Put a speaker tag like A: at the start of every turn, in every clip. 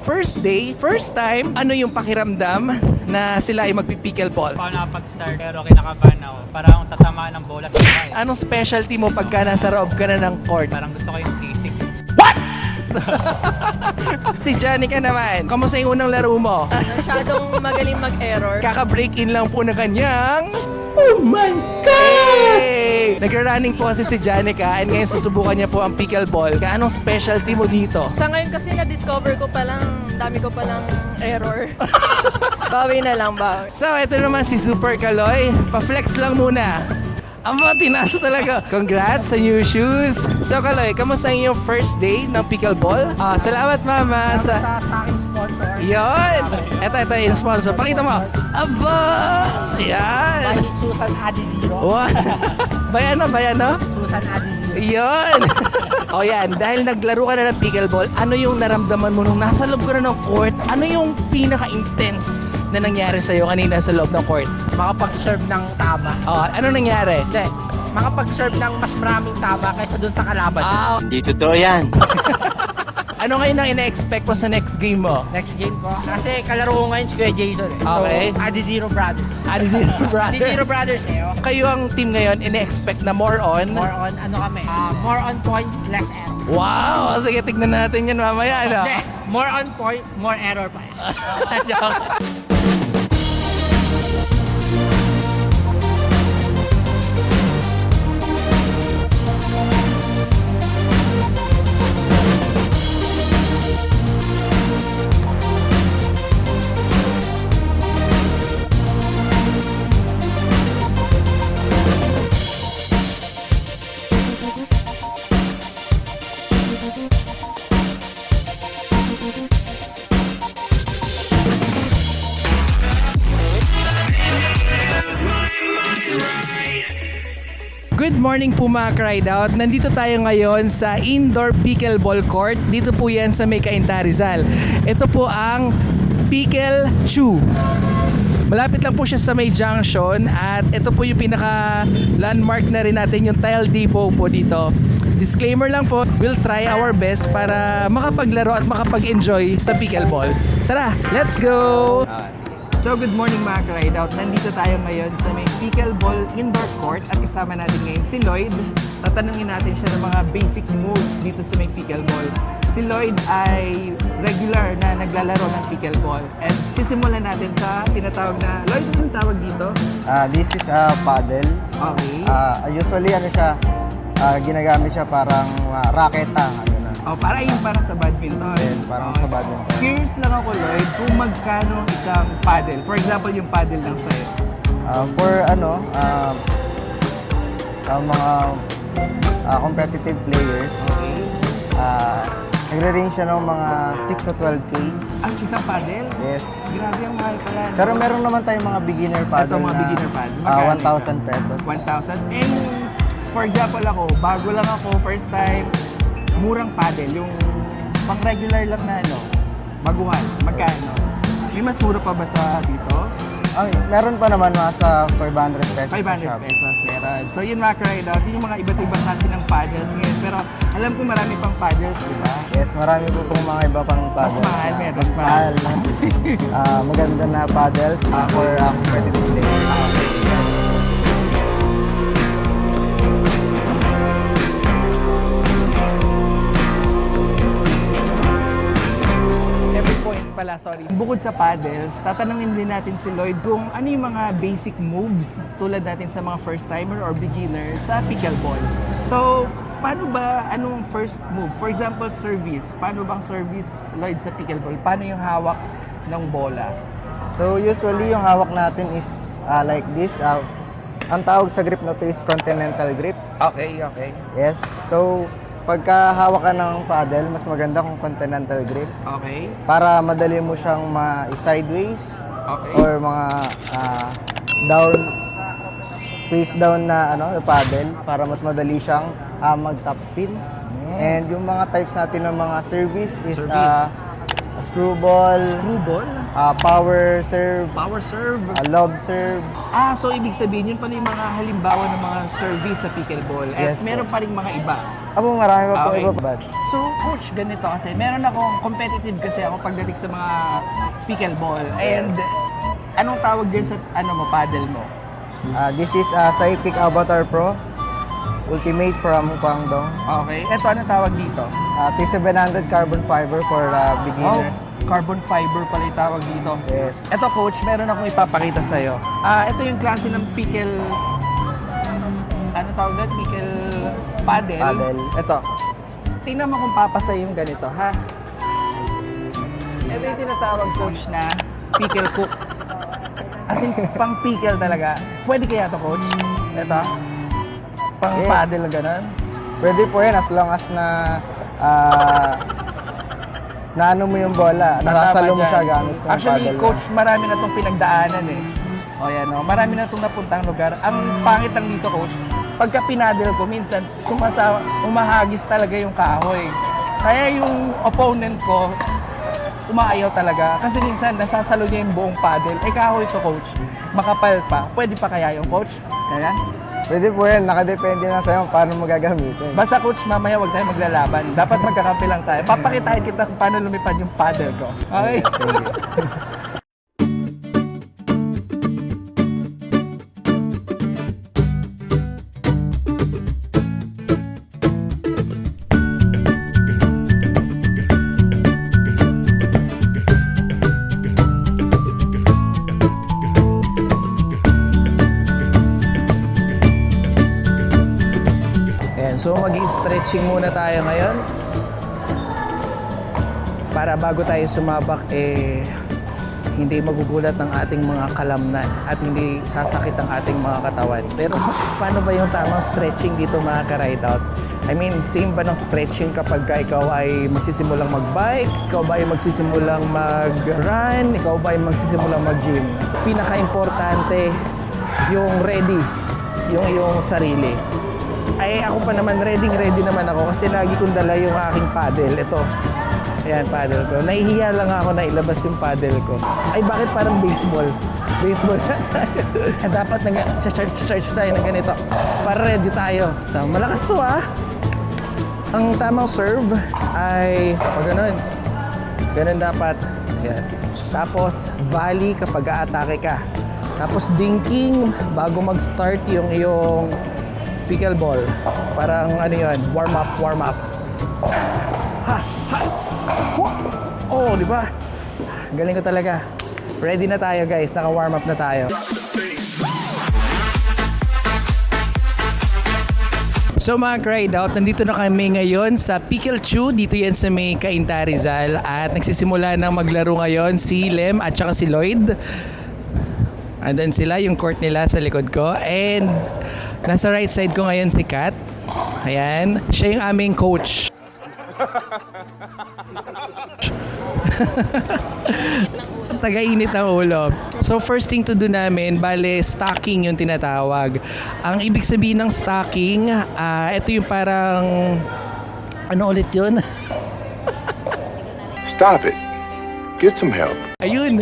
A: first day, first time, ano yung pakiramdam na sila ay magpipickleball?
B: Ako nakapag-start pero kinakabahan ako. Parang tatamaan ng bola sa mukha.
A: Anong specialty mo pagka nasa loob ka na ng court?
B: Parang gusto ko yung sisig.
A: Si Janica naman, kamusta yung unang laro mo?
C: Masyadong magaling mag-error.
A: Kaka-break in lang po na kanyang... Oh my God! Hey! Nagra-running po kasi si Janica and ngayon susubukan niya po ang pickleball. Anong specialty mo dito?
C: Sa ngayon kasi na-discover ko palang, dami ko palang error. Bawi na lang, bawi.
A: So, ito naman si Super Kaloy. Pa-flex lang muna. Aba, tinasa talaga. Congrats sa new shoes. So, Kaloy, kamusta yung first day ng pickleball? Salamat, Mama.
D: Sa aking sponsor.
A: Yon! Ito yung sponsor. Pakita mo. Aba! Yan!
D: By Susan Adizero.
A: Wow! Bayan no?
D: Susan Adizero.
A: Yon! O yan, dahil naglaro ka na ng pickleball, ano yung naramdaman mo nung nasa loob ka na ng court? Ano yung pinaka-intense na nangyari sa'yo kanina sa loob ng court?
D: Makapag-serve ng tama.
A: Ano nangyari?
D: Hindi. Makapag-serve ng mas maraming tama kaysa dun sa kalaban.
B: Hindi totoo yan.
A: Ano ngayon ang ina-expect mo sa next game mo?
D: Next game ko. Kasi kalaro ko ngayon si Kuya Jason.
A: Okay.
D: So, Adizero Brothers.
A: Adizero
D: Adizero
A: Brothers.
D: Brothers eh. Oh.
A: Kayo ang team ngayon, ina-expect na more on?
D: More on, ano kami? More on points, less error.
A: Wow! Sige, tignan natin yan mamaya, ano?
D: Hindi. More on point, more error pa.
A: Good morning po mga ka-rideout. Nandito tayo ngayon sa indoor pickleball court. Dito po yan sa May Cainta, Rizal. Ito po ang Pickle Shoe. Malapit lang po siya sa May Junction at ito po yung pinaka-landmark na rin natin, yung tile depot po dito. Disclaimer lang po, we'll try our best para makapaglaro at makapag-enjoy sa pickleball. Tara, let's go! So good morning mga ka-rideout. Nandito tayo ngayon sa may pickleball indoor court at kasama natin ngayon si Lloyd. Tatanungin natin siya ng mga basic moves dito sa may pickleball. Si Lloyd ay regular na naglalaro ng pickleball and sisimulan natin sa tinatawag na, Lloyd, anong tawag dito?
E: This is a paddle.
A: Okay.
E: Usually ano siya, ginagamit siya parang raketa.
A: Para yun parang sa badminton.
E: Yes, parang sa badminton.
A: Curious lang ako, Lloyd, kung magkano isang paddle. For example, yung paddle lang sa'yo.
E: For mga competitive players,
A: Okay.
E: nagre-range siya ng mga 6 to 12K.
A: Ang isang paddle?
E: Yes.
A: Grabe ang mahal pala. no?
E: Pero meron naman tayong mga beginner paddle
A: Ito, mga
E: na
A: beginner paddle. Magkano
E: 1,000 pesos.
A: 1,000. And for example ako, bago lang ako, first time, murang paddle, yung pang regular lang na baguhan, magkano? May mas mura pa ba sa dito?
E: Meron pa naman mga sa 500 pesos.
A: 500 pesos meron. So yun mga ka-rideout, yung mga iba't ibang klase ng paddles ngayon. Pero alam ko marami pang paddles, di ba?
E: Yes, marami po pong mga iba pang paddles.
A: mahal,
E: na-
A: meron,
E: mas
A: mas
E: mahal. Maganda na paddles for competitive players.
A: Every point pala, sorry. Bukod sa paddles, tatanungin din natin si Lloyd kung ano yung mga basic moves tulad natin sa mga first-timer or beginner sa pickleball. So, paano ba, anong first move? For example, service. Paano bang service, Lloyd, sa pickleball? Paano yung hawak ng bola?
E: So usually yung hawak natin is like this. Ang tawag sa grip na to is continental grip.
A: Okay.
E: Yes. So pagka hawak ka ng paddle, mas maganda kung continental grip
A: Okay.
E: para madali mo siyang ma-sideways
A: Okay.
E: or mga down, face down na na paddle para mas madali siyang mag-top spin. And yung mga types natin ng mga service is screwball,
A: Screwball?
E: power serve,
A: Power serve?
E: lob serve.
A: So ibig sabihin, yun pala yung mga halimbawa ng mga service sa pickleball. At
E: Yes,
A: meron pa rin mga iba.
E: Apo, marami pa po
A: Okay.
E: iba pa.
A: So, coach, ganito kasi. Meron akong competitive kasi ako pagdating sa mga pickleball. And anong tawag dyan sa paddle mo?
E: This is Saipic Avatar Pro Ultimate from Guangdong.
A: Okay. Ito, anong tawag dito?
E: T700 carbon fiber for beginner.
A: Carbon fiber pala yung tawag dito.
E: Yes.
A: Ito, coach, meron akong ipapakita sa'yo. Ito yung klase ng pickle... Ano tawag doon? Pickle paddle.
E: Paddle.
A: Ito. Tingnan mo kung papasa yung ganito, ha? Ito yung tinatawag, coach, na pickle cook. As in, pang pickle talaga. Pwede kaya to, coach? Ito? Pang
E: Yes.
A: paddle, gano'n?
E: Pwede po yan as long as na naano mo yung bola. Nasasalo mo siya gamit yung
A: Actually,
E: paddle.
A: coach, marami na itong pinagdaanan eh. O yan, no? Marami na itong napuntang lugar. Ang pangit lang dito, coach, pagka pinadel ko, minsan umahagis talaga yung kahoy. Kaya yung opponent ko, umaayaw talaga. Kasi minsan, nasasalo niya yung buong paddle. Eh, kahoy to, coach. Makapal pa. Pwede pa kaya yung coach? Kaya?
E: Pwede po yan. Nakadepende na sa'yo kung paano mo gagamitin.
A: Basta, coach, mamaya huwag tayo maglalaban. Dapat magkakampi lang tayo. Papakitain kita kung paano lumipad yung paddle ko. Okay? Ayan, so mag-stretching muna tayo ngayon. Para bago tayo sumabak, hindi magugulat ng ating mga kalamnan at hindi sasakit ang ating mga katawan. Pero paano ba yung tamang stretching dito mga ka-ride out? I mean, same ba ng stretching kapag ikaw ay magsisimulang mag-bike, ikaw ba ay magsisimulang mag-run, ikaw ba ay magsisimulang mag-gym? So, pinaka-importante, yung ready, yung iyong sarili. Ay, ako pa naman, ready naman ako kasi lagi kong dala yung aking paddle. Ito. Ayan, paddle ko. Nahihiya lang ako na ilabas yung paddle ko. Ay, bakit parang baseball? Baseball na tayo. Dapat nag-charge tayo ng ganito para ready tayo. So, malakas to Ang tamang serve ay ganun. Ganun dapat. Ayan. Tapos, volley kapag aatake ka. Tapos, dinking bago mag-start yung iyong pickleball. Parang yun, warm up. Ha! Oh, di ba? Galing ko talaga. Ready na tayo, guys. Naka-warm up na tayo. So mga ka-ride out, nandito na kami ngayon sa Pickle Chew. Dito yan sa may Cainta Rizal. At nagsisimula ng maglaro ngayon si Lem at saka si Lloyd. Andun sila, yung court nila sa likod ko. And nasa right side ko ngayon si Kat. Ayan. Siya yung aming coach. Taga-init ng ulo. So first thing to do namin, bale stacking yung tinatawag. Ang ibig sabihin ng stacking, ito yung parang ano ulit yun?
F: Stop it. Get some help.
A: Ayun.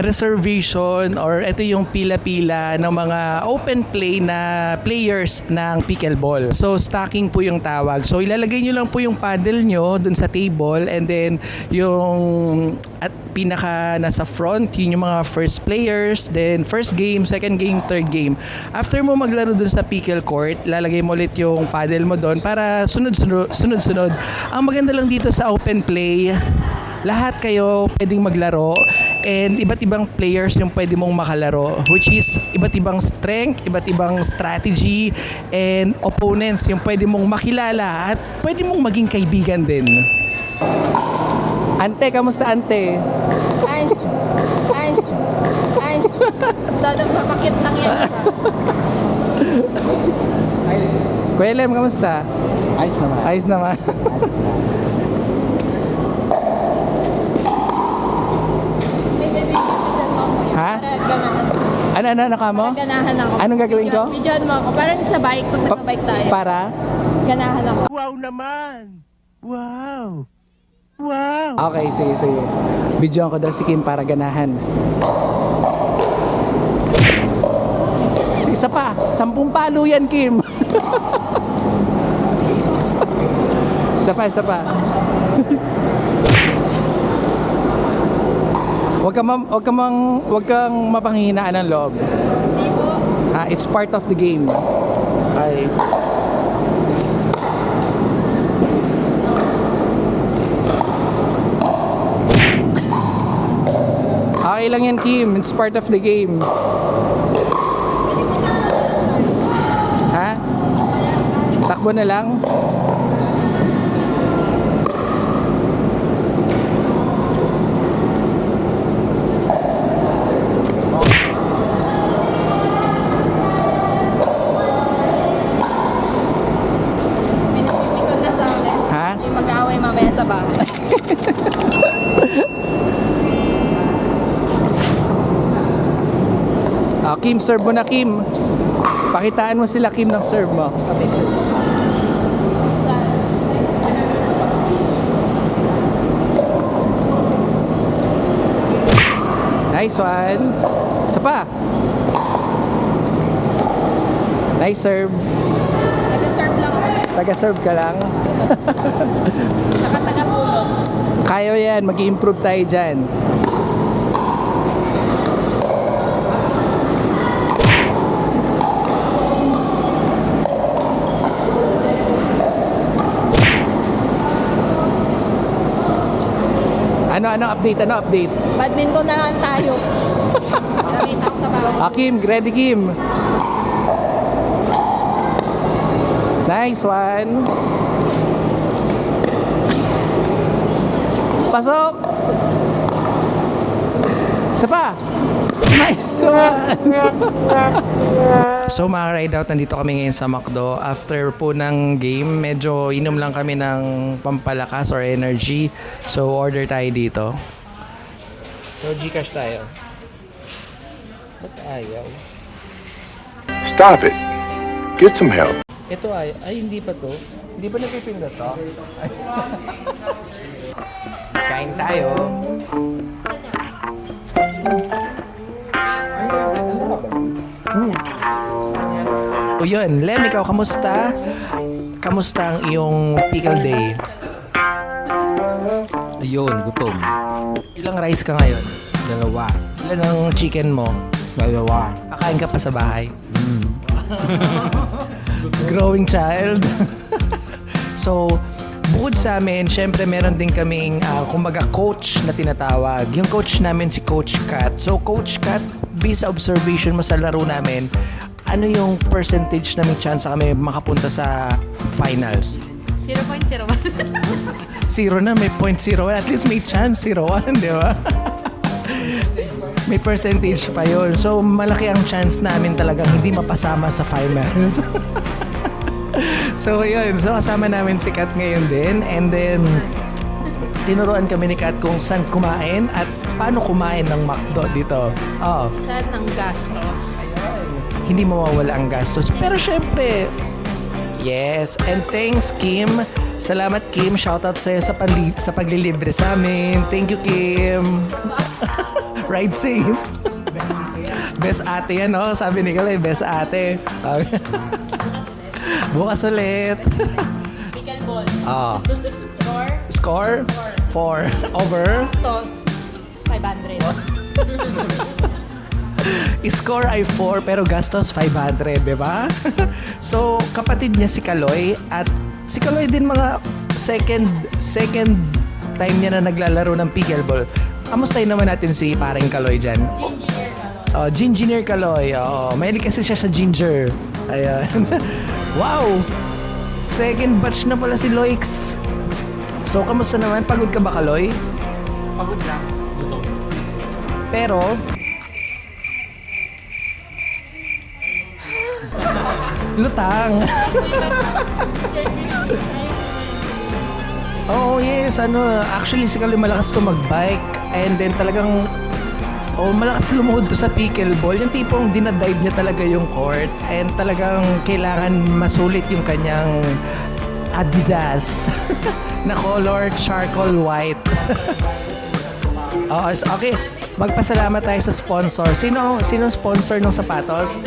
A: Reservation or ito yung pila-pila ng mga open play na players ng pickleball. So stacking po yung tawag. So ilalagay nyo lang po yung paddle nyo dun sa table and then yung at pinaka nasa front, yun yung mga first players, then first game, second game, third game. After mo maglaro dun sa pickle court, lalagay mo ulit yung paddle mo dun para sunod-sunod. Ang maganda lang dito sa open play, lahat kayo pwedeng maglaro and iba't ibang players yung pwede mong makalaro, which is iba't ibang strength, iba't ibang strategy and opponents yung pwede mong makilala at pwede mong maging kaibigan din. Ante, kamusta ante?
C: Ay. Dadang papakit lang yan.
A: Kuya Lem, kamusta?
E: Ayos naman.
A: Ayos naman. Ha? Ano ka mo?
C: Ganahan ako.
A: Anong gagawin ko?
C: Videoan mo ako. Parang sa bike, pag naka-bike tayo.
A: Para?
C: Ganahan ako.
A: Okay, sige. Videoan ko daw si Kim para ganahan. Isa pa, 10 palo yan, Kim. Isa pa, isa pa. Huwag kang mapanghihinaan ng loob.
C: Hindi po.
A: It's part of the game. Ay. Okay lang yan, Kim. It's part of the game. Ha? Takbo na lang?
C: Pinipikon na sa akin.
A: Ha?
C: Yung mag-aaway mamaya sa bahay.
A: Kim, serve mo na, Kim. Pakitaan mo sila, Kim, ng serve mo. Nice one. Isa pa. Nice serve.
C: Nag-serve lang ako.
A: Taga-serve ka lang.
C: Saka taga-pulot.
A: Kaya yan. Mag-i-improve tayo dyan. Ano update?
C: Badminton na lang tayo. Nakita ko sa bahay.
A: Kim, ready, Kim. Nice one. Pasok. Isa pa. Nice one. So mga ride out, nandito kami ngayon sa McDo. After po ng game, medyo inom lang kami ng pampalakas or energy. So order tayo dito. So Gcash tayo. Ba't ayaw?
F: Stop it. Get some help.
A: Ito ay hindi pa to. Hindi pa napipindot to. Ay. Kain tayo. O yun, Lem, ikaw, kamusta? Kamusta ang iyong pickle day?
G: Ayun, gutom.
A: Ilang rice ka ngayon?
G: 2.
A: Ilan ang chicken mo?
G: 2.
A: Kakain ka pa sa bahay? Growing child. So, bukod sa amin, syempre meron din kaming kumbaga coach na tinatawag. Yung coach namin si Coach Kat. So, Coach Kat, based sa observation mo sa laro namin, ano yung percentage na may chance kami makapunta sa finals?
C: 0.01.
A: Zero na, may 0.01. At least may chance, 0.1, di ba? May percentage pa yun. So, malaki ang chance namin talagang hindi mapasama sa finals. So, yun. So, kasama namin si Kat ngayon din. And then, tinuruan kami ni Kat kung saan kumain at paano kumain ng McDo dito. Oh,
C: Saan ang gastos?
A: hindi mawawala ang gastos. Pero syempre, yes. And thanks, Kim. Salamat, Kim. Shoutout sa'yo sa paglilibre sa amin. Thank you, Kim. Ride safe. Best ate yan, no? Sabi ni Kalay, best ate. Bukas ulit.
C: Pickleball.
A: Ah.
C: Score?
A: Score? 4. Over?
C: Tos. 500.
A: Score ay 4 pero gastos 500, di ba? So, kapatid niya si Kaloy at si Kaloy din mga second time niya na naglalaro ng pickleball. Kamustahin naman natin si paring Kaloy dyan. Ginger Kaloy. Mahilig kasi siya sa ginger. Ayan. Wow! Second batch na pala si Loix. So, kamusta naman? Pagod ka ba, Kaloy?
B: Pagod lang.
A: Pero, lutang. Oh, yes. Actually, si Kaloy malakas to magbike. And then talagang, malakas lumuhod to sa pickleball. Yung tipong dinadive niya talaga yung court. And talagang kailangan masulit yung kanyang Adidas na color charcoal white. Okay. Magpasalamat tayo sa sponsor. Sino sponsor ng sapatos?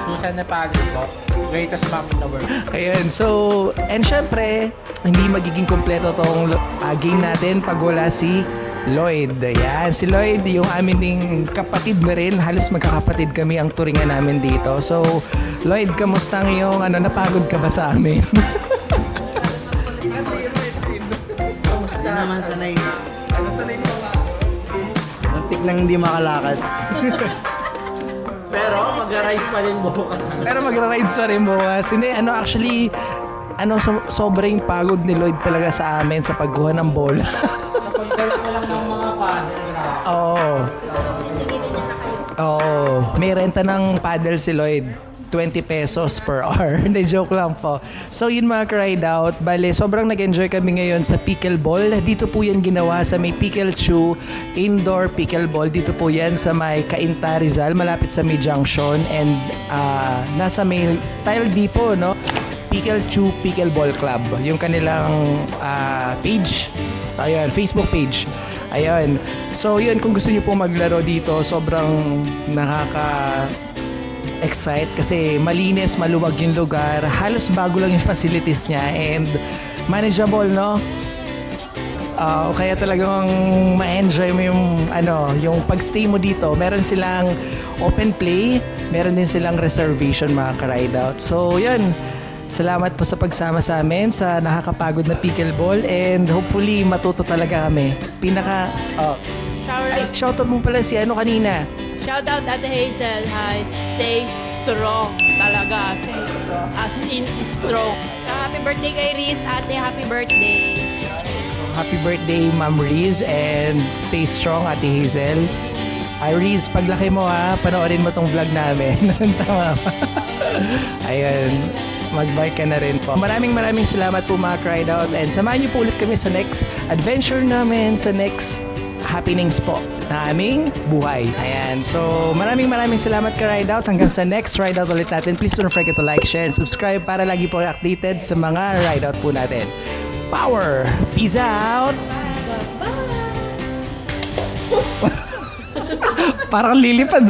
D: Susan na pagod po. Greatest mom in the world.
A: Ayun, so, and syempre, hindi magiging kompleto tong game natin pag wala si Lloyd. Ayan, si Lloyd, yung amin ding kapatid na rin. Halos magkakapatid kami ang turingan namin dito. So, Lloyd, kamusta ang iyong, napagod ka ba sa amin?
E: Hindi naman sanay. Muntik nang hindi makalakad.
D: Pero mag-rise pa din bukas.
A: Pero magra-rides pa rin bukas. Hindi, actually, sobrang pagod ni Lloyd talaga sa amin sa pagkuha ng bola.
D: Pagdala mo lang ng mga paddle.
A: Oo. Oo. May renta ng paddle si Lloyd. 20 pesos per hour. Hindi, joke lang po. So, yun mga ka-ride out. Bale, sobrang nag-enjoy kami ngayon sa pickleball. Dito po yan ginawa sa may Pickle Chew Indoor Pickleball. Dito po yan sa may Cainta Rizal, malapit sa may junction. And nasa may Tile Depot, no? Pickle Chew Pickleball Club. Yung kanilang page. Ayun, Facebook page. Ayun. So, yun, kung gusto niyo po maglaro dito, sobrang excite kasi malinis, maluwag yung lugar. Halos bago lang yung facilities niya and manageable, no? Kaya talagang ma-enjoy mo yung pag-stay mo dito. Meron silang open play, meron din silang reservation mga ka-ride out. So, yun. Salamat po sa pagsama sa amin sa nakakapagod na pickleball and hopefully matuto talaga kami. Shoutout mo pala si kanina.
G: Shout out Ate Hazel, stay strong talaga, as in strong. Happy birthday kay Riz, Ate, happy birthday.
A: Happy birthday, Ma'am Riz, and stay strong, Ate Hazel. Ay, Riz, paglaki mo panoorin mo tong vlog namin. Tama ba? Ayun, mag-bike ka na rin po. Maraming salamat po mga Cried Out and samahan niyo po ulit kami sa next adventure namin, sa next happenings po na aming buhay. Ayan. So, maraming salamat ka Ride Out. Hanggang sa next Ride Out ulit natin. Please don't forget to like, share, and subscribe para lagi po updated sa mga Ride Out po natin. Power! Peace out! Parang lilipad